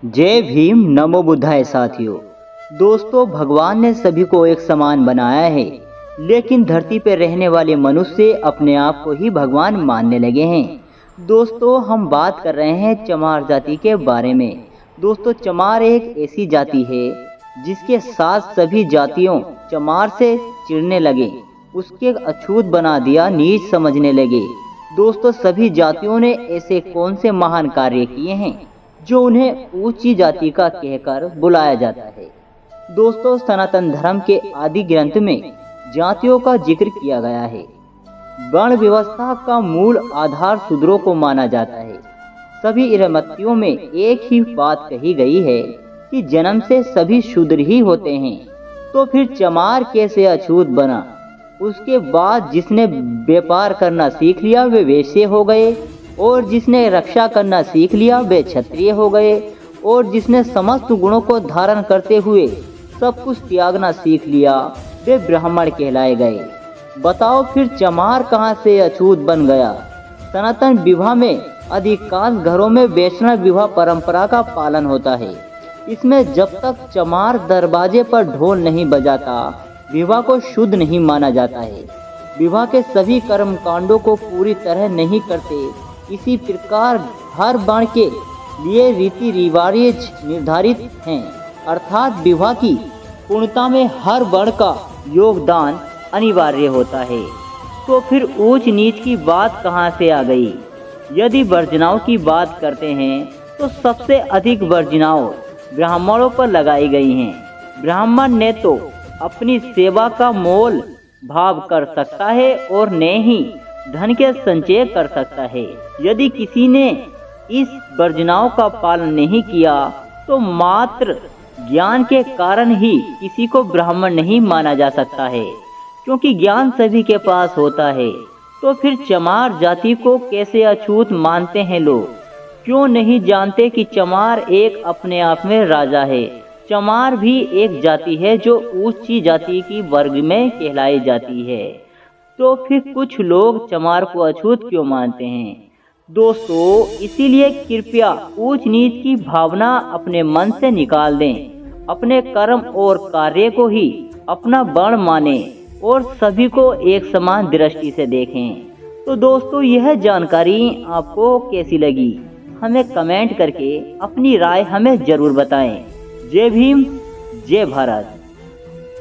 जय भीम नमो बुद्धाय साथियों। दोस्तों, भगवान ने सभी को एक समान बनाया है, लेकिन धरती पर रहने वाले मनुष्य अपने आप को ही भगवान मानने लगे हैं। दोस्तों, हम बात कर रहे हैं चमार जाति के बारे में। दोस्तों, चमार एक ऐसी जाति है जिसके साथ सभी जातियों चमार से चिढ़ने लगे, उसके अछूत बना दिया, नीच समझने लगे। दोस्तों, सभी जातियों ने ऐसे कौन से महान कार्य किए हैं जो उन्हें ऊंची जाति का कहकर बुलाया जाता है। दोस्तों, सनातन धर्म के आदि ग्रंथ में जातियों का जिक्र किया गया है। वर्ण व्यवस्था का मूल आधार शूद्रों को माना जाता है। सभी इरमतियों में एक ही बात कही गई है कि जन्म से सभी शूद्र ही होते हैं। तो फिर चमार कैसे अछूत बना? उसके बाद जिसने व्यापार करना सीख लिया वे वैश्य हो गए, और जिसने रक्षा करना सीख लिया वे क्षत्रिय हो गए, और जिसने समस्त गुणों को धारण करते हुए सब कुछ त्यागना सीख लिया वे ब्राह्मण कहलाए गए। बताओ फिर चमार कहाँ से अछूत बन गया? सनातन विवाह में अधिकांश घरों में वैष्णव विवाह परंपरा का पालन होता है। इसमें जब तक चमार दरवाजे पर ढोल नहीं बजाता विवाह को शुद्ध नहीं माना जाता है। विवाह के सभी कर्म कांडों को पूरी तरह नहीं करते। इसी प्रकार हर वर्ण के लिए रीति रिवाज निर्धारित हैं, अर्थात विवाह की पूर्णता में हर वर्ण का योगदान अनिवार्य होता है। तो फिर ऊंच नीच की बात कहाँ से आ गई? यदि वर्जनाओं की बात करते हैं तो सबसे अधिक वर्जनाओं ब्राह्मणों पर लगाई गई हैं। ब्राह्मण ने तो अपनी सेवा का मोल भाव कर सकता है और न ही धन के संचय कर सकता है। यदि किसी ने इस वर्जनाओं का पालन नहीं किया तो मात्र ज्ञान के कारण ही किसी को ब्राह्मण नहीं माना जा सकता है, क्योंकि ज्ञान सभी के पास होता है। तो फिर चमार जाति को कैसे अछूत मानते हैं लोग? क्यों नहीं जानते कि चमार एक अपने आप में राजा है? चमार भी एक जाति है जो ऊंची जाति की वर्ग में कहलाई जाती है। तो फिर कुछ लोग चमार को अछूत क्यों मानते हैं? दोस्तों, इसीलिए कृपया ऊंच नीच की भावना अपने मन से निकाल दें। अपने कर्म और कार्य को ही अपना वर्ण माने और सभी को एक समान दृष्टि से देखें। तो दोस्तों, यह जानकारी आपको कैसी लगी? हमें कमेंट करके अपनी राय हमें जरूर बताएं। जय भीम, जय भारत।